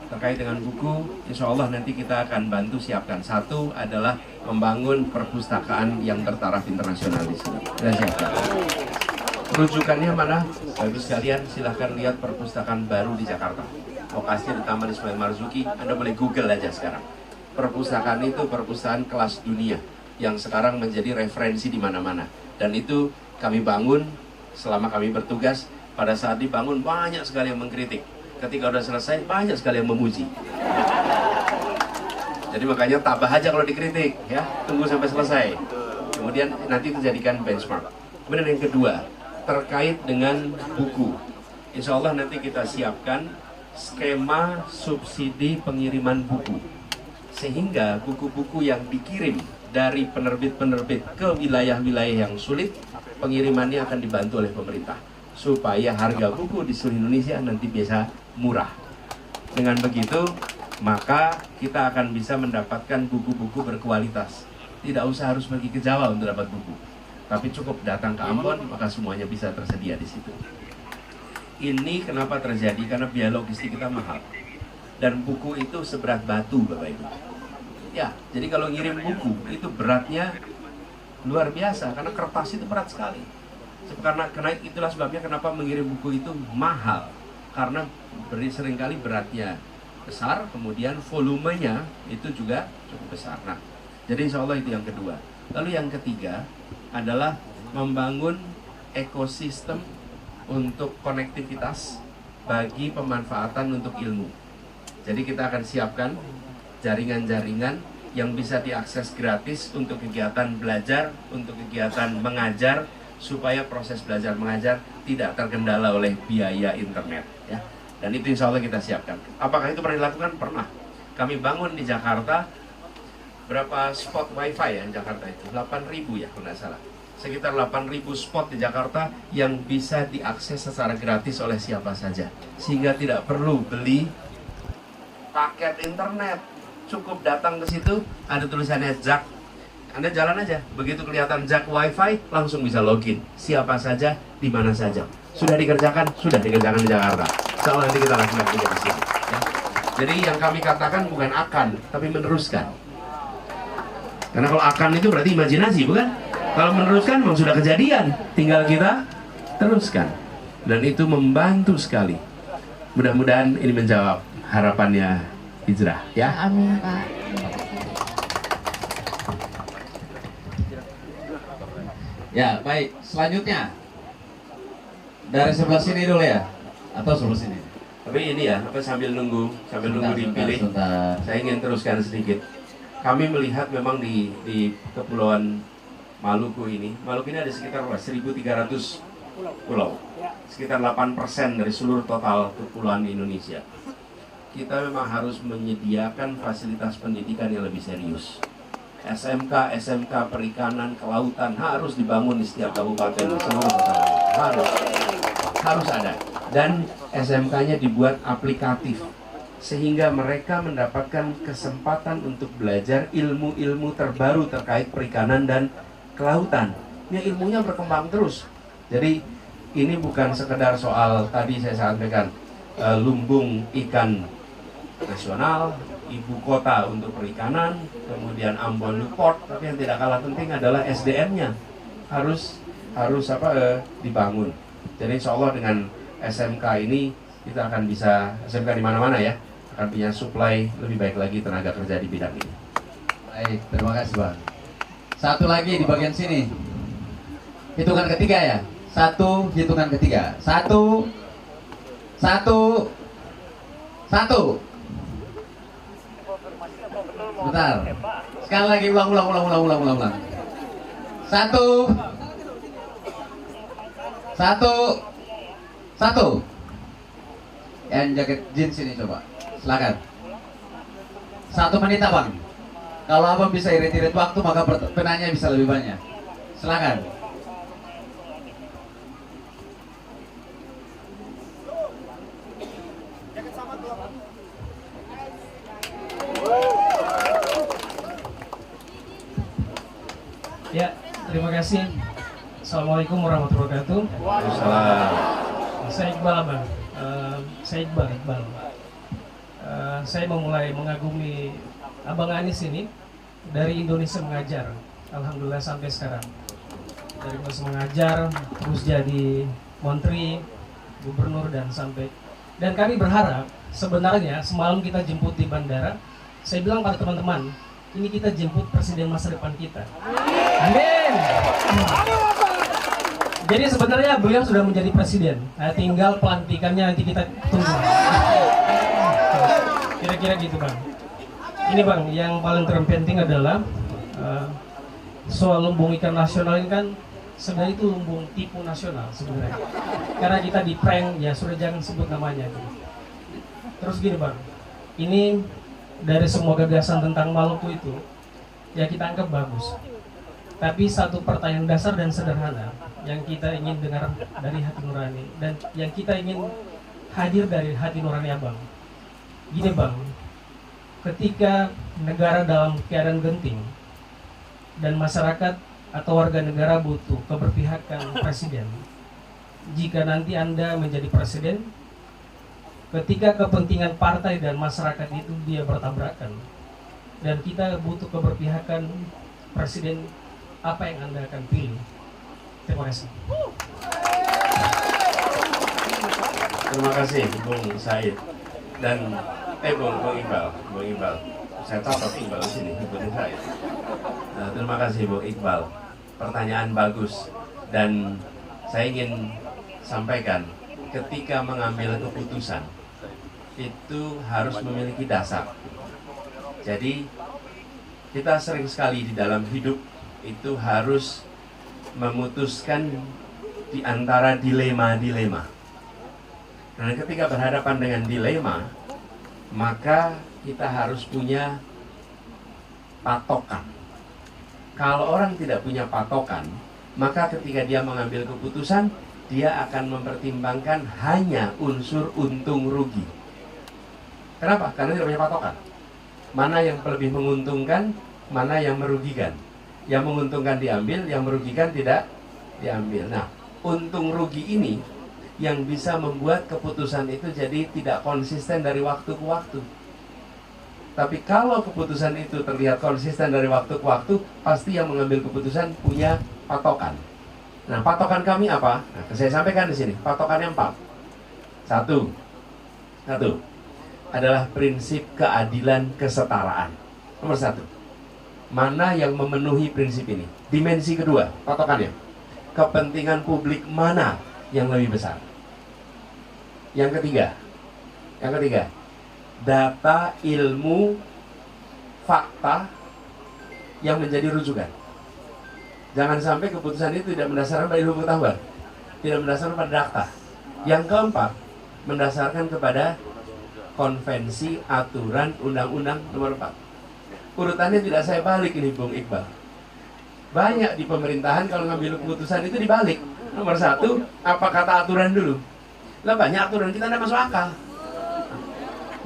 terkait dengan buku, insya Allah nanti kita akan bantu siapkan. Satu adalah membangun perpustakaan yang bertaraf internasional di sini. Kita siapkan. Rujukannya mana? Bapak sekalian, silahkan lihat perpustakaan baru di Jakarta. Lokasinya di Taman Ismail Marzuki. Anda boleh Google aja sekarang. Perpustakaan itu perpustakaan kelas dunia yang sekarang menjadi referensi di mana-mana. Dan itu kami bangun selama kami bertugas. Pada saat dibangun banyak sekali yang mengkritik. Ketika udah selesai banyak sekali yang memuji. Jadi makanya tabah aja kalau dikritik, ya, tunggu sampai selesai. Kemudian nanti itu jadikan benchmark. Kemudian yang kedua, terkait dengan buku. Insya Allah nanti kita siapkan skema subsidi pengiriman buku. Sehingga buku-buku yang dikirim dari penerbit-penerbit ke wilayah-wilayah yang sulit, pengirimannya akan dibantu oleh pemerintah. Supaya harga buku di seluruh Indonesia nanti bisa murah. Dengan begitu, maka kita akan bisa mendapatkan buku-buku berkualitas. Tidak usah harus pergi ke Jawa untuk dapat buku, tapi cukup datang ke Ambon, maka semuanya bisa tersedia di situ. Ini kenapa terjadi? Karena biaya logistik kita mahal. Dan buku itu seberat batu, Bapak Ibu. Ya, jadi kalau ngirim buku, itu beratnya luar biasa, karena kertas itu berat sekali. Karena itulah sebabnya kenapa mengirim buku itu mahal, karena seringkali beratnya besar, kemudian volumenya itu juga cukup besar. Nah, jadi insya Allah itu yang kedua. Lalu yang ketiga adalah membangun ekosistem untuk konektivitas bagi pemanfaatan untuk ilmu. Jadi kita akan siapkan jaringan-jaringan yang bisa diakses gratis untuk kegiatan belajar, untuk kegiatan mengajar, supaya proses belajar mengajar tidak terkendala oleh biaya internet, ya. Dan itu insya Allah kita siapkan. Apakah itu pernah dilakukan? Pernah. Kami bangun di Jakarta berapa spot wifi ya di Jakarta itu? 8.000 ya kalau nggak salah. Sekitar 8.000 spot di Jakarta yang bisa diakses secara gratis oleh siapa saja. Sehingga tidak perlu beli paket internet. Cukup datang ke situ, ada tulisannya jak. Anda jalan aja, begitu kelihatan jak wifi, langsung bisa login. Siapa saja, di mana saja. Sudah dikerjakan di Jakarta. Insya Allah nanti kita lakukan juga di sini. Ya. Jadi yang kami katakan bukan akan, tapi meneruskan. Karena kalau akan itu berarti imajinasi, bukan? Kalau meneruskan memang sudah kejadian, tinggal kita teruskan. Dan itu membantu sekali. Mudah-mudahan ini menjawab harapannya Hijrah, ya. Amin, Pak. Ya, baik. Selanjutnya dari sebelah sini dulu ya, atau sebelah sini? Tapi ini ya, sambil nunggu dipilih, saya ingin teruskan sedikit. Kami melihat memang di Kepulauan Maluku ini ada sekitar 1.300 pulau, sekitar 8% dari seluruh total kepulauan di Indonesia. Kita memang harus menyediakan fasilitas pendidikan yang lebih serius. SMK perikanan, kelautan harus dibangun di setiap kabupaten, seluruh kota. Harus ada. Dan SMK-nya dibuat aplikatif sehingga mereka mendapatkan kesempatan untuk belajar ilmu-ilmu terbaru terkait perikanan dan kelautan. Ini ilmunya berkembang terus. Jadi ini bukan sekedar soal tadi saya sampaikan lumbung ikan nasional, ibu kota untuk perikanan, kemudian Ambon Port, tapi yang tidak kalah penting adalah SDM-nya harus dibangun. Jadi insya Allah dengan SMK ini kita akan bisa SMK di mana-mana ya, akan punya supply lebih baik lagi tenaga kerja di bidang ini. Baik, terima kasih Bang. Satu lagi di bagian sini. Hitungan ketiga ya. Hitungan ketiga. Satu. Bentar. Sekali lagi ulang. Satu. Yang jaket jeans ini coba. Silakan. 1 menit Abang. Kalau Abang bisa irit-irit waktu maka penanya bisa lebih banyak. Silakan. Ya, terima kasih. Assalamualaikum warahmatullahi wabarakatuh. Waalaikumsalam. Saya Iqbal, Bang. Saya Iqbal. saya memulai mengagumi Abang Anies ini dari Indonesia Mengajar. Alhamdulillah sampai sekarang. Dari Indonesia Mengajar, terus jadi menteri, gubernur, dan sampai. Dan kami berharap, sebenarnya semalam kita jemput di bandara, saya bilang pada teman-teman, ini kita jemput presiden masa depan kita. Amin. Jadi sebenarnya beliau sudah menjadi presiden. Nah, tinggal pelantikannya nanti kita tunggu. Kira-kira gitu Bang. Ini Bang, yang paling terpenting adalah soal lumbung ikan nasional ini kan sebenarnya itu lumbung tipu nasional sebenarnya. Karena kita di prank, ya sudah jangan sebut namanya. Terus gini Bang, ini dari semua gagasan tentang Maluku itu, ya kita anggap bagus. Tapi satu pertanyaan dasar dan sederhana yang kita ingin dengar dari hati nurani dan yang kita ingin hadir dari hati nurani Abang. Gini Bang, ketika negara dalam keadaan genting dan masyarakat atau warga negara butuh keberpihakan presiden, jika nanti Anda menjadi presiden, ketika kepentingan partai dan masyarakat itu dia bertabrakan dan kita butuh keberpihakan presiden, apa yang Anda akan pilih? Terima kasih. Terima kasih Bung Said dan Bung Iqbal. Saya tahu Iqbal di sini, Bung Said. Terima kasih Bung Iqbal. Pertanyaan bagus dan saya ingin sampaikan, ketika mengambil keputusan itu harus memiliki dasar. Jadi kita sering sekali di dalam hidup itu harus memutuskan di antara dilema-dilema. Nah, ketika berhadapan dengan dilema, maka kita harus punya patokan. Kalau orang tidak punya patokan, maka ketika dia mengambil keputusan, dia akan mempertimbangkan hanya unsur untung rugi. Kenapa? Karena tidak punya patokan. Mana yang lebih menguntungkan, mana yang merugikan. Yang menguntungkan diambil, yang merugikan tidak diambil. Nah, untung rugi ini yang bisa membuat keputusan itu jadi tidak konsisten dari waktu ke waktu. Tapi kalau keputusan itu terlihat konsisten dari waktu ke waktu, pasti yang mengambil keputusan punya patokan. Nah, patokan kami apa? Nah, saya sampaikan di sini. Patokannya 4. Satu adalah prinsip keadilan kesetaraan. Nomor 1. Mana yang memenuhi prinsip ini? Dimensi kedua, patokannya. Kepentingan publik mana yang lebih besar? Yang ketiga, data, ilmu, fakta yang menjadi rujukan. Jangan sampai keputusan itu tidak mendasarkan pada ilmu pengetahuan, tidak mendasarkan pada data. Yang keempat, mendasarkan kepada konvensi, aturan, undang-undang nomor 4. Urutannya tidak saya balik ini Bung Iqbal. Banyak di pemerintahan kalau ngambil keputusan itu dibalik. Nomor 1, apa kata aturan dulu. Lah banyak aturan kita tidak masuk akal.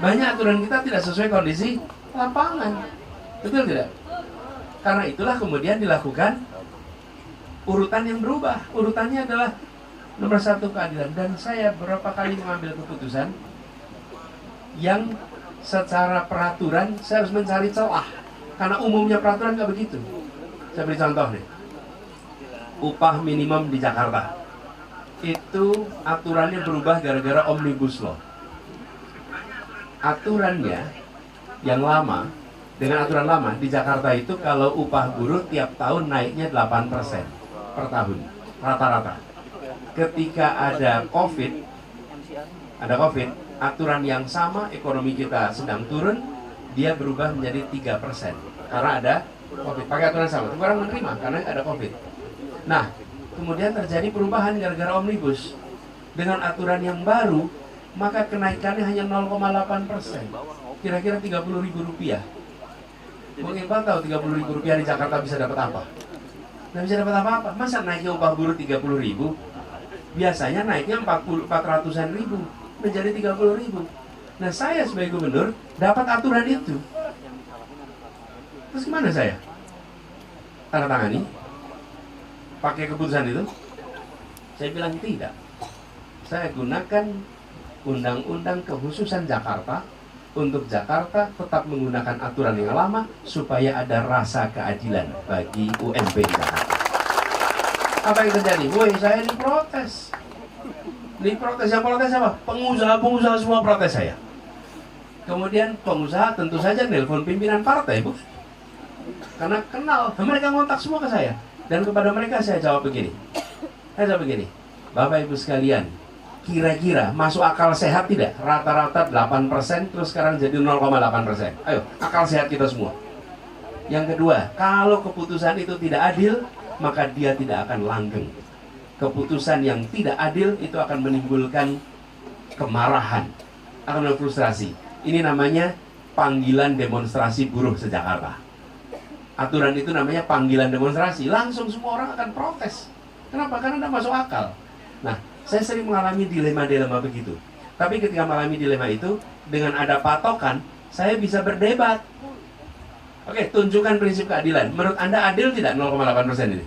Banyak aturan kita tidak sesuai kondisi lapangan. Betul tidak? Karena itulah kemudian dilakukan urutan yang berubah. Urutannya adalah nomor 1 keadilan. Dan saya beberapa kali mengambil keputusan yang secara peraturan saya harus mencari celah. Karena umumnya peraturan nggak begitu. Saya beri contoh nih. Upah minimum di Jakarta itu aturannya berubah gara-gara Omnibus Law. Aturannya yang lama, dengan aturan lama di Jakarta itu kalau upah buruh tiap tahun naiknya 8% per tahun rata-rata. Ketika ada COVID, aturan yang sama, ekonomi kita sedang turun, dia berubah menjadi 3% karena ada COVID. Pakai aturan sama, orang menerima karena ada COVID. Nah, kemudian terjadi perubahan gara-gara Omnibus. Dengan aturan yang baru, maka kenaikannya hanya 0,8%. Kira-kira Rp30.000. Bung Iqbal tahu Rp30.000 di Jakarta bisa dapat apa? Nggak bisa dapat apa-apa. Masa naiknya upah buruh 30.000? Biasanya naiknya 400-an ribu menjadi 30.000. Nah, saya sebagai gubernur dapat aturan itu. Terus gimana saya? Tanda tangani? Pakai keputusan itu? Saya bilang tidak. Saya gunakan undang-undang kekhususan Jakarta untuk Jakarta tetap menggunakan aturan yang lama supaya ada rasa keadilan bagi UMP di Jakarta. Apa yang terjadi? Woi, saya diprotes. Diprotes, yang protes apa? Pengusaha-pengusaha semua protes saya. Kemudian pengusaha tentu saja nelpon pimpinan partai, Bu. Karena kenal, mereka ngontak semua ke saya. Dan kepada mereka saya jawab begini. Bapak Ibu sekalian, kira-kira masuk akal sehat tidak? Rata-rata 8%, terus sekarang jadi 0,8%. Ayo, akal sehat kita semua. Yang kedua, kalau keputusan itu tidak adil, maka dia tidak akan langgeng. Keputusan yang tidak adil itu akan menimbulkan kemarahan, akan frustrasi. Ini namanya panggilan demonstrasi buruh se-Jakarta. Aturan itu namanya panggilan demonstrasi. Langsung semua orang akan protes. Kenapa? Karena tidak masuk akal. Nah, saya sering mengalami dilema-dilema begitu. Tapi ketika mengalami dilema itu, dengan ada patokan, saya bisa berdebat. Oke, tunjukkan prinsip keadilan. Menurut Anda adil tidak 0,8% ini?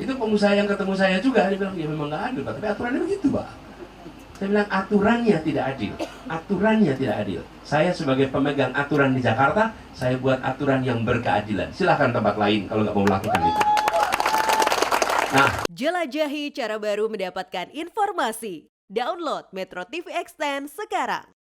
Itu pengusaha yang ketemu saya juga, dia bilang, ya memang nggak adil, Pak. Tapi aturannya begitu, Pak. Saya bilang, aturannya tidak adil. Aturannya tidak adil. Saya sebagai pemegang aturan di Jakarta, saya buat aturan yang berkeadilan. Silahkan tempat lain kalau nggak mau melakukan itu. Nah, jelajahi cara baru mendapatkan informasi. Download Metro TV Extend sekarang.